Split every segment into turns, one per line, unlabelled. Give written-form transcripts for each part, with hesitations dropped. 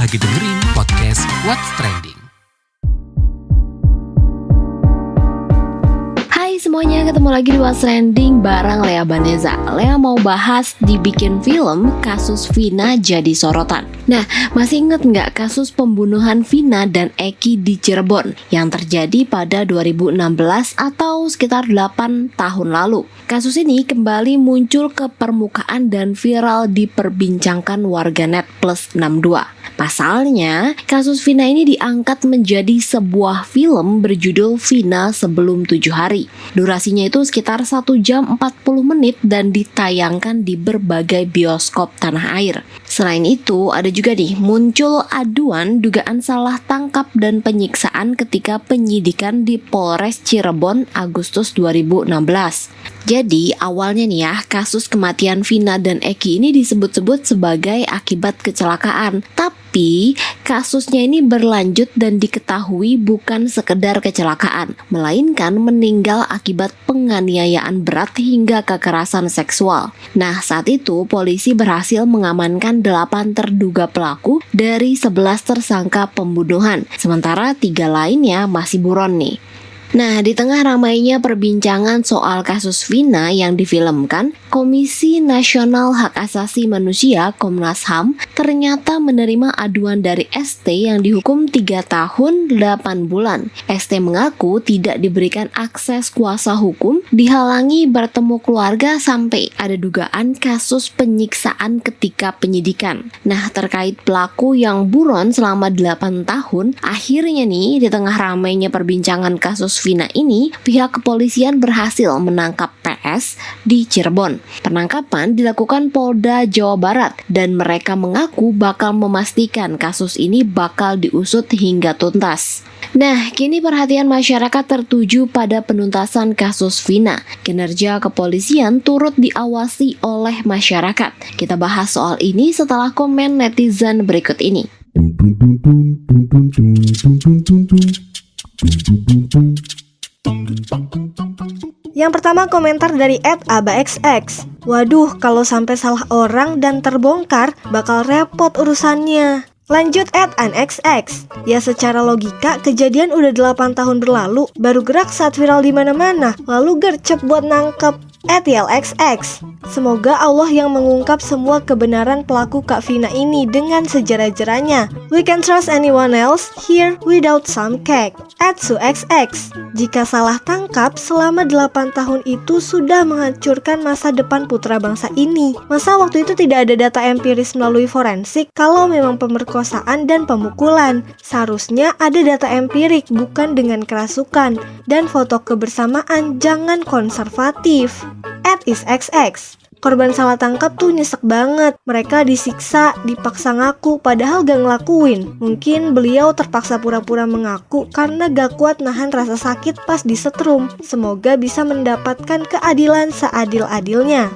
lagi dengerin podcast What's Trending.
Hai semuanya, ketemu lagi di What's Trending bareng Lea Baneza. Lea mau bahas dibikin film kasus Vina jadi sorotan. Nah, masih inget nggak kasus pembunuhan Vina dan Eki di Cirebon yang terjadi pada 2016 atau sekitar 8 tahun lalu? Kasus ini kembali muncul ke permukaan dan viral diperbincangkan warganet plus 62. Pasalnya, kasus Vina ini diangkat menjadi sebuah film berjudul Vina Sebelum 7 Hari. Durasinya itu sekitar 1 jam 40 menit dan ditayangkan di berbagai bioskop tanah air. Selain itu, ada juga nih muncul aduan dugaan salah tangkap dan penyiksaan ketika penyidikan di Polres Cirebon Agustus 2016. Jadi awalnya nih ya, kasus kematian Vina dan Eki ini disebut-sebut sebagai akibat kecelakaan. Tapi kasusnya ini berlanjut dan diketahui bukan sekedar kecelakaan, melainkan meninggal akibat penganiayaan berat hingga kekerasan seksual. Nah, saat itu polisi berhasil mengamankan 8 terduga pelaku dari 11 tersangka pembunuhan, sementara 3 lainnya masih buron nih. Nah, di tengah ramainya perbincangan soal kasus Vina yang difilmkan, Komisi Nasional Hak Asasi Manusia (Komnas HAM) ternyata menerima aduan dari ST yang dihukum 3 tahun 8 bulan. ST mengaku tidak diberikan akses kuasa hukum, dihalangi bertemu keluarga sampai ada dugaan kasus penyiksaan ketika penyidikan. Nah, terkait pelaku yang buron selama 8 tahun, akhirnya nih di tengah ramainya perbincangan kasus Vina ini, pihak kepolisian berhasil menangkap PS di Cirebon. Penangkapan dilakukan Polda Jawa Barat dan mereka mengaku bakal memastikan kasus ini bakal diusut hingga tuntas. Nah, kini perhatian masyarakat tertuju pada penuntasan kasus Vina. Kinerja kepolisian turut diawasi oleh masyarakat. Kita bahas soal ini setelah komen netizen berikut ini.
Yang pertama komentar dari @abaxx. Waduh, kalau sampai salah orang dan terbongkar, bakal repot urusannya. Lanjut @anxx. Ya secara logika, kejadian udah 8 tahun berlalu, baru gerak saat viral di mana-mana, lalu gercep buat nangkep. @ylxx. Semoga Allah yang mengungkap semua kebenaran pelaku Kak Vina ini dengan sejarah-jerahnya. We can trust anyone else here without some cake. @suxx. Jika salah tangkap, selama 8 tahun itu sudah menghancurkan masa depan putra bangsa ini. Masa waktu itu tidak ada data empiris melalui forensik kalau memang pemerkosaan dan pemukulan? Seharusnya ada data empirik, bukan dengan kerasukan. Dan foto kebersamaan, jangan konservatif. @isxx. Korban salah tangkap tuh nyesek banget. Mereka disiksa, dipaksa ngaku padahal gak ngelakuin. Mungkin beliau terpaksa pura-pura mengaku karena gak kuat nahan rasa sakit pas disetrum. Semoga bisa mendapatkan keadilan seadil-adilnya.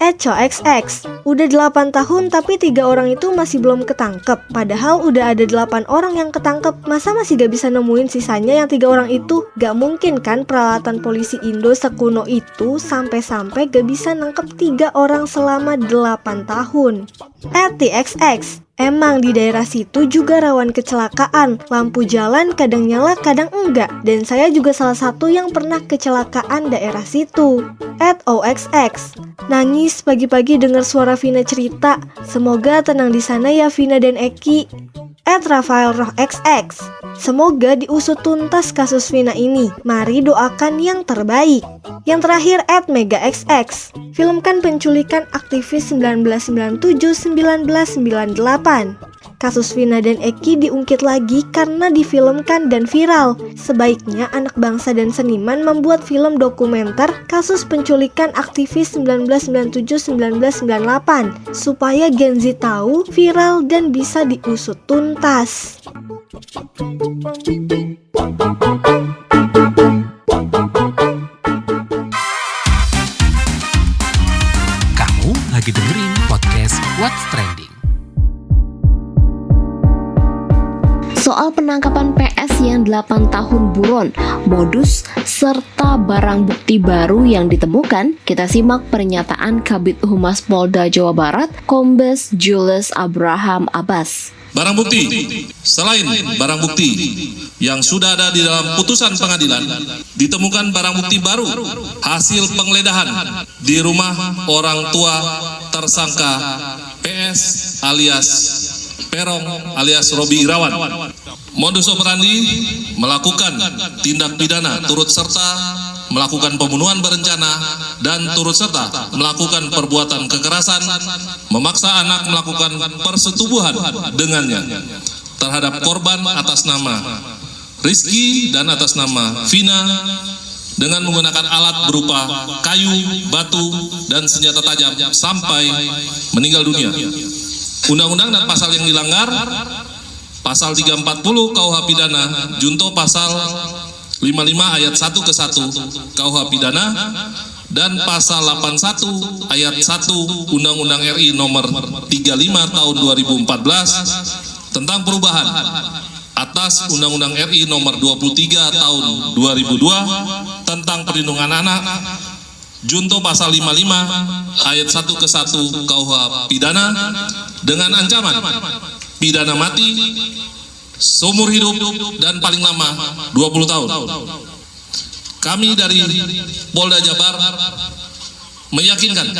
@coxx. Udah 8 tahun tapi 3 orang itu masih belum ketangkep. Padahal udah ada 8 orang yang ketangkep. Masa masih gak bisa nemuin sisanya yang 3 orang itu? Gak mungkin kan peralatan polisi Indo sekuno itu sampai-sampai gak bisa nangkep 3 orang selama 8 tahun. @txx. Emang di daerah situ juga rawan kecelakaan. Lampu jalan kadang nyala, kadang enggak. Dan saya juga salah satu yang pernah kecelakaan daerah situ. @oxx. Nangis pagi-pagi dengar suara Vina cerita. Semoga tenang di sana ya Vina dan Eki. @rafaelrohxx. Semoga diusut tuntas kasus Vina ini. Mari doakan yang terbaik. Yang terakhir @megaxx. Filmkan penculikan aktivis 1997-1998. Kasus Vina dan Eki diungkit lagi karena difilmkan dan viral. Sebaiknya anak bangsa dan seniman membuat film dokumenter kasus penculikan aktivis 1997-1998 supaya Gen Z tahu, viral, dan bisa diusut tuntas.
Kamu lagi dengerin podcast What's Trending.
Soal penangkapan PS yang 8 tahun buron, modus, serta barang bukti baru yang ditemukan, kita simak pernyataan Kabid Humas Polda Jawa Barat, Kombes Julius Abraham Abbas.
Barang bukti, selain barang bukti yang sudah ada di dalam putusan pengadilan, ditemukan barang bukti baru hasil penggeledahan di rumah orang tua tersangka PS alias Perong alias Robi Irawan. Modus operandi melakukan tindak pidana turut serta melakukan pembunuhan berencana dan turut serta melakukan perbuatan kekerasan, memaksa anak melakukan persetubuhan dengannya terhadap korban atas nama Rizky dan atas nama Vina dengan menggunakan alat berupa kayu, batu, dan senjata tajam sampai meninggal dunia. Undang-undang dan pasal yang dilanggar, pasal 340 KUH Pidana, junto pasal 55 ayat 1 ke 1 KUH Pidana, dan pasal 81 ayat 1 Undang-Undang RI nomor 35 tahun 2014 tentang perubahan atas Undang-Undang RI nomor 23 tahun 2002 tentang perlindungan anak, junto pasal 55 ayat 1 ke 1 KUH Pidana dengan ancaman pidana mati, seumur hidup, dan paling lama 20 tahun. Kami dari Polda Jabar meyakinkan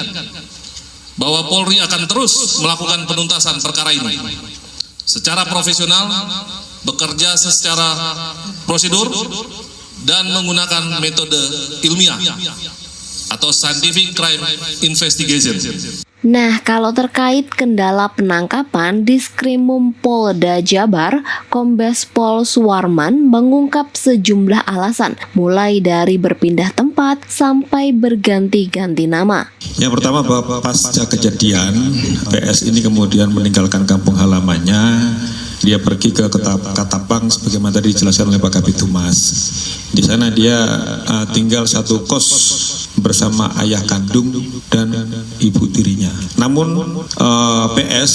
bahwa Polri akan terus melakukan penuntasan perkara ini secara profesional, bekerja secara prosedur, dan menggunakan metode ilmiah atau scientific crime investigation.
Nah, kalau terkait kendala penangkapan, Diskrimum Polda Jabar, Kombes Pol Suwarman mengungkap sejumlah alasan, mulai dari berpindah tempat sampai berganti-ganti nama.
Yang pertama, bahwa pasca kejadian PS ini kemudian meninggalkan kampung halamannya. Dia pergi ke Katapang sebagaimana tadi dijelaskan oleh Pak Kabid Humas. Di sana dia tinggal satu kos bersama ayah kandung dan ibu tirinya. Namun PS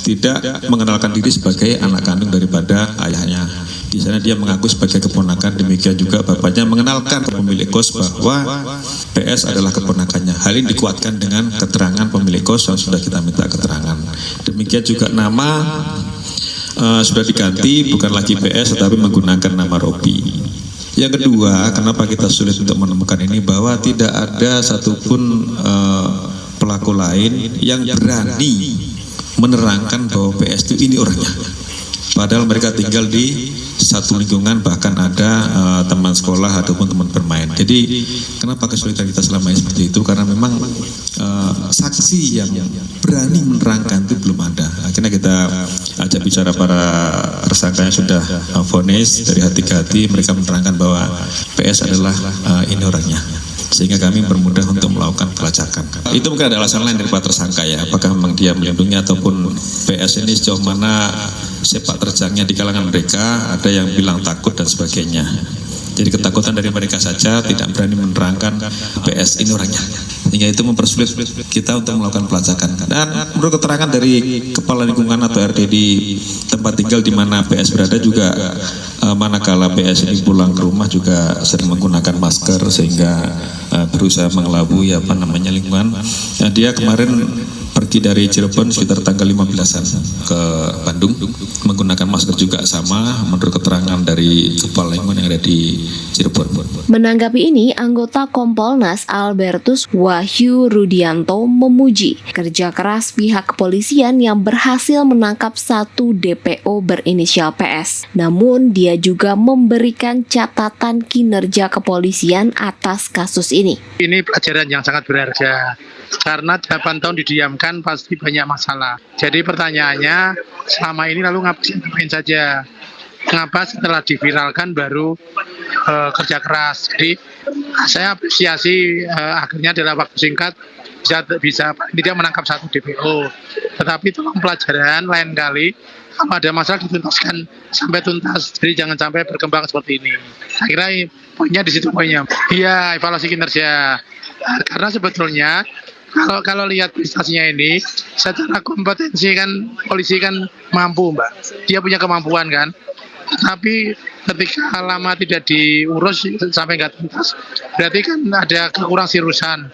tidak mengenalkan diri sebagai anak kandung daripada ayahnya. Di sana dia mengaku sebagai keponakan, demikian juga bapaknya mengenalkan ke pemilik kos bahwa PS adalah keponakannya. Hal ini dikuatkan dengan keterangan pemilik kos yang sudah kita minta keterangan. Demikian juga nama sudah diganti, bukan lagi PS tetapi menggunakan nama Robi. Yang kedua, kenapa kita sulit untuk menemukan ini, bahwa tidak ada satupun pelaku lain yang berani menerangkan bahwa PS itu ini orangnya. Padahal mereka tinggal di satu lingkungan, bahkan ada teman sekolah ataupun teman bermain. Jadi kenapa kesulitan kita selama ini seperti itu? Karena memang saksi yang berani menerangkan itu belum ada. Akhirnya kita ajak bicara para tersangkanya sudah vonis dari hati ke hati, mereka menerangkan bahwa PS adalah ini orangnya. Sehingga kami bermudah untuk melakukan pelacakan. Itu mungkin ada alasan lain dari para tersangka ya, apakah memang dia melindungi ataupun PS ini sejauh mana sepak terjangnya di kalangan mereka, ada yang bilang takut dan sebagainya. Jadi ketakutan dari mereka saja, tidak berani menerangkan PS ini orangnya. Sehingga itu mempersulit kita untuk melakukan pelacakan. Dan menurut keterangan dari kepala lingkungan atau RT di tempat tinggal di mana PS berada juga, manakala PS ini pulang ke rumah juga sering menggunakan masker sehingga berusaha mengelabui lingkungan. Nah, dia kemarin pergi dari Cirebon sekitar tanggal 15-an ke Bandung menggunakan masker juga sama menurut keterangan dari kepala lingkungan yang ada di Cirebon.
Menanggapi ini, anggota Kompolnas Albertus Wahyu Rudianto memuji kerja keras pihak kepolisian yang berhasil menangkap satu DPO berinisial PS. Namun, dia juga memberikan catatan kinerja kepolisian atas kasus ini.
Ini pelajaran yang sangat berharga. Karena 8 tahun didiamkan pasti banyak masalah. Jadi pertanyaannya, selama ini lalu ngapain saja? Ngapa setelah diviralkan baru kerja keras? Jadi saya apresiasi akhirnya dalam waktu singkat bisa tidak menangkap satu DPO. Tetapi tolong pelajaran lain kali kalau ada masalah dituntaskan sampai tuntas. Jadi jangan sampai berkembang seperti ini. Saya kira poinnya di situ poinnya. Iya, evaluasi kinerja. Karena sebetulnya kalau lihat prestasinya ini, secara kompetensi kan polisi kan mampu, Mbak. Dia punya kemampuan kan. Tapi ketika lama tidak diurus sampai nggak tuntas, berarti kan ada kekurang seriusan.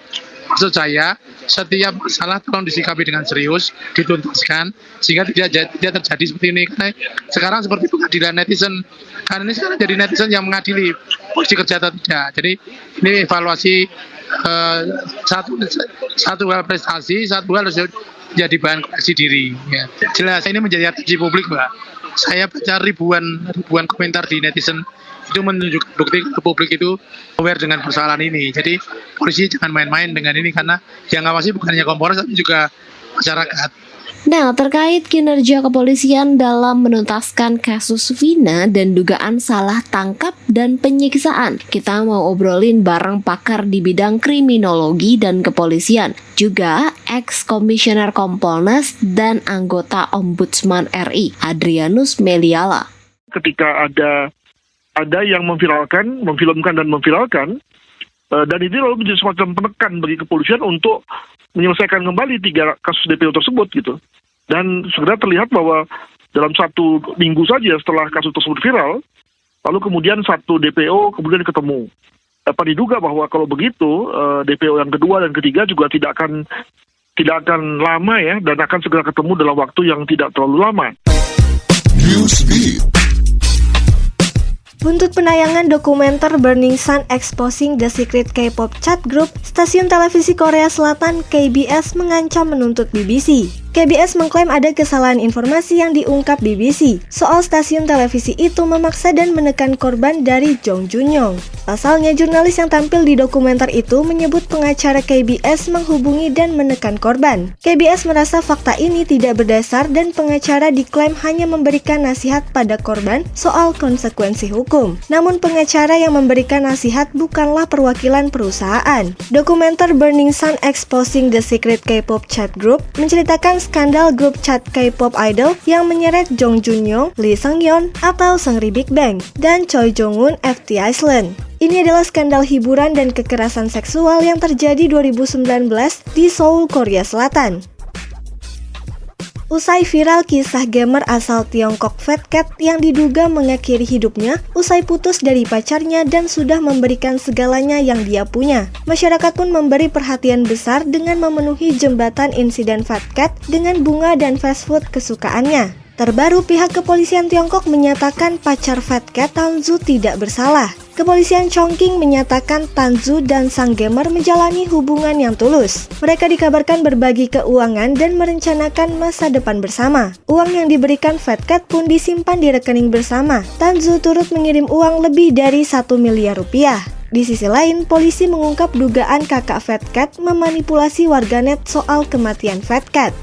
Maksud saya, setiap masalah tolong disikapi dengan serius, dituntaskan, sehingga tidak terjadi seperti ini. Karena sekarang seperti pengadilan netizen, karena ini sekarang jadi netizen yang mengadili polisi kerja atau tidak. Jadi ini evaluasi satu hal prestasi, satu hal harus jadi bahan koreksi diri. Ya. Jelas ini menjadi atensi publik, Mbak. Saya baca ribuan komentar di netizen, itu menunjukkan bukti ke publik itu aware dengan persoalan ini. Jadi polisi jangan main-main dengan ini, karena yang ngawasi bukan hanya Kompolres tapi juga masyarakat.
Nah, terkait kinerja kepolisian dalam menuntaskan kasus Vina dan dugaan salah tangkap dan penyiksaan, kita mau obrolin bareng pakar di bidang kriminologi dan kepolisian, juga ex-komisioner Kompolnas dan anggota Ombudsman RI, Adrianus Meliala.
Ketika ada yang memfilmkan dan memviralkan, dan ini lalu menjadi semacam penekan bagi kepolisian untuk menyelesaikan kembali 3 kasus DPO tersebut gitu. Dan segera terlihat bahwa dalam 1 minggu saja setelah kasus tersebut viral, lalu kemudian 1 DPO kemudian ketemu. Dapat diduga bahwa kalau begitu DPO yang kedua dan ketiga juga tidak akan lama ya, dan akan segera ketemu dalam waktu yang tidak terlalu lama.
Buntut penayangan dokumenter Burning Sun Exposing the Secret K-pop Chat Group, stasiun televisi Korea Selatan KBS mengancam menuntut BBC. KBS mengklaim ada kesalahan informasi yang diungkap BBC soal stasiun televisi itu memaksa dan menekan korban dari Jong Jun-yong. Pasalnya, jurnalis yang tampil di dokumenter itu menyebut pengacara KBS menghubungi dan menekan korban. KBS merasa fakta ini tidak berdasar dan pengacara diklaim hanya memberikan nasihat pada korban soal konsekuensi hukum. Namun pengacara yang memberikan nasihat bukanlah perwakilan perusahaan. Dokumenter Burning Sun Exposing the Secret K-pop Chat Group menceritakan skandal grup chat K-pop idol yang menyeret Jong Jun-yong, Lee Seung-yeon atau Seungri Big Bang, dan Choi Jong-un FT Island. Ini adalah skandal hiburan dan kekerasan seksual yang terjadi 2019 di Seoul, Korea Selatan. Usai viral kisah gamer asal Tiongkok Fat Cat yang diduga mengakhiri hidupnya usai putus dari pacarnya dan sudah memberikan segalanya yang dia punya, masyarakat pun memberi perhatian besar dengan memenuhi jembatan insiden Fat Cat dengan bunga dan fast food kesukaannya. Terbaru, pihak kepolisian Tiongkok menyatakan pacar Fat Cat Tanzu tidak bersalah. Kepolisian Chongqing menyatakan Tanzu dan sang gamer menjalani hubungan yang tulus. Mereka dikabarkan berbagi keuangan dan merencanakan masa depan bersama. Uang yang diberikan Fat Cat pun disimpan di rekening bersama. Tanzu turut mengirim uang lebih dari 1 miliar rupiah. Di sisi lain, polisi mengungkap dugaan kakak Fat Cat memanipulasi warganet soal kematian Fat Cat.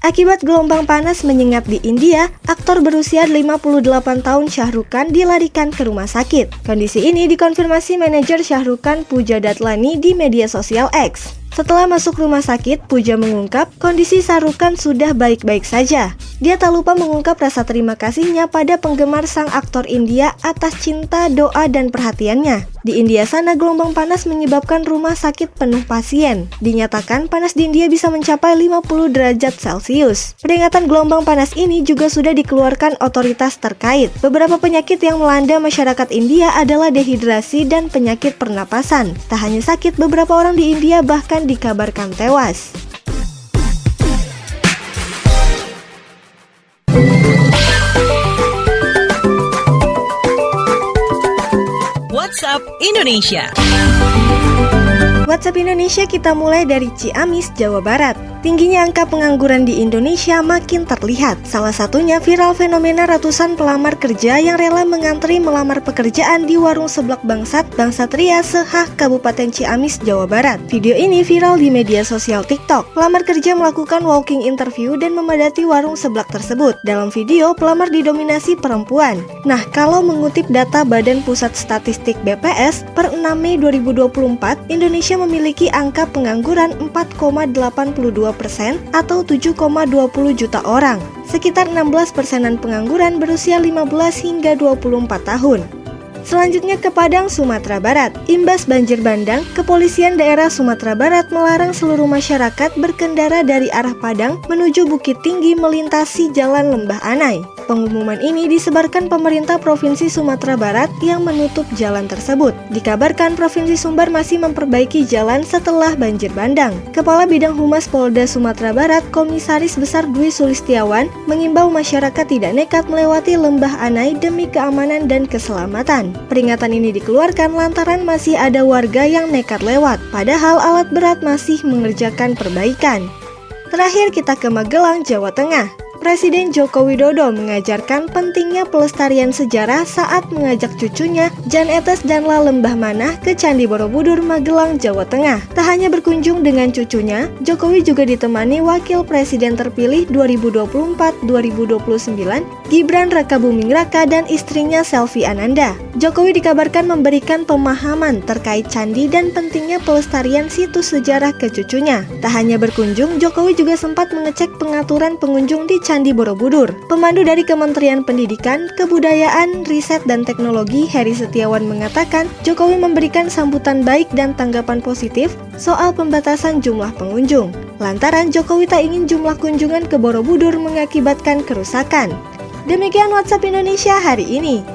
Akibat gelombang panas menyengat di India, aktor berusia 58 tahun Shah Rukh Khan dilarikan ke rumah sakit. Kondisi ini dikonfirmasi manajer Shah Rukh Khan, Pooja Datlani, di media sosial X. Setelah masuk rumah sakit, Pooja mengungkap kondisi Shah Rukh Khan sudah baik-baik saja. Dia tak lupa mengungkap rasa terima kasihnya pada penggemar sang aktor India atas cinta, doa, dan perhatiannya. Di India sana, gelombang panas menyebabkan rumah sakit penuh pasien. Dinyatakan panas di India bisa mencapai 50 derajat Celcius. Peringatan gelombang panas ini juga sudah dikeluarkan otoritas terkait. Beberapa penyakit yang melanda masyarakat India adalah dehidrasi dan penyakit pernapasan. Tak hanya sakit, beberapa orang di India bahkan dikabarkan tewas.
WhatsApp Indonesia.
WhatsApp Indonesia kita mulai dari Ciamis, Jawa Barat. Tingginya angka pengangguran di Indonesia makin terlihat. Salah satunya viral fenomena ratusan pelamar kerja yang rela mengantri melamar pekerjaan di warung seblak Bangsat, Bangsatria, Sehah, Kabupaten Ciamis, Jawa Barat. Video ini viral di media sosial TikTok. Pelamar kerja melakukan walking interview dan memadati warung seblak tersebut. Dalam video, pelamar didominasi perempuan. Nah, kalau mengutip data Badan Pusat Statistik BPS, per 6 Mei 2024, Indonesia memiliki angka pengangguran 4,82% atau 7,20 juta orang. Sekitar 16% pengangguran berusia 15 hingga 24 tahun. Selanjutnya ke Padang, Sumatera Barat. Imbas banjir bandang, Kepolisian Daerah Sumatera Barat melarang seluruh masyarakat berkendara dari arah Padang menuju Bukit Tinggi melintasi Jalan Lembah Anai. Pengumuman ini disebarkan pemerintah Provinsi Sumatera Barat yang menutup jalan tersebut. Dikabarkan Provinsi Sumbar masih memperbaiki jalan setelah banjir bandang. Kepala Bidang Humas Polda Sumatera Barat, Komisaris Besar Dwi Sulistiawan, mengimbau masyarakat tidak nekat melewati Lembah Anai demi keamanan dan keselamatan. Peringatan ini dikeluarkan lantaran masih ada warga yang nekat lewat, padahal alat berat masih mengerjakan perbaikan. Terakhir kita ke Magelang, Jawa Tengah. Presiden Joko Widodo mengajarkan pentingnya pelestarian sejarah saat mengajak cucunya Jan Etes dan La Lembah Manah ke Candi Borobudur, Magelang, Jawa Tengah. Tak hanya berkunjung dengan cucunya, Jokowi juga ditemani Wakil Presiden terpilih 2024-2029 Gibran Rakabuming Raka dan istrinya Selvi Ananda. Jokowi dikabarkan memberikan pemahaman terkait candi dan pentingnya pelestarian situs sejarah ke cucunya. Tak hanya berkunjung, Jokowi juga sempat mengecek pengaturan pengunjung di Candi Borobudur. Pemandu dari Kementerian Pendidikan, Kebudayaan, Riset dan Teknologi Heri Setiawan mengatakan Jokowi memberikan sambutan baik dan tanggapan positif soal pembatasan jumlah pengunjung. Lantaran Jokowi tak ingin jumlah kunjungan ke Borobudur mengakibatkan kerusakan. Demikian WhatsApp Indonesia hari ini.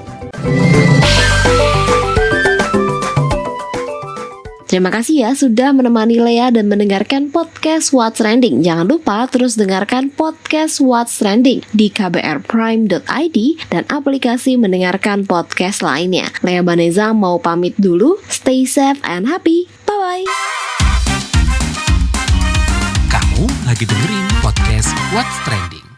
Terima kasih ya sudah menemani Lea dan mendengarkan podcast What's Trending. Jangan lupa terus dengarkan podcast What's Trending di kbrprime.id dan aplikasi mendengarkan podcast lainnya. Lea Baneza mau pamit dulu. Stay safe and happy. Bye-bye.
Kamu lagi dengerin podcast What's Trending.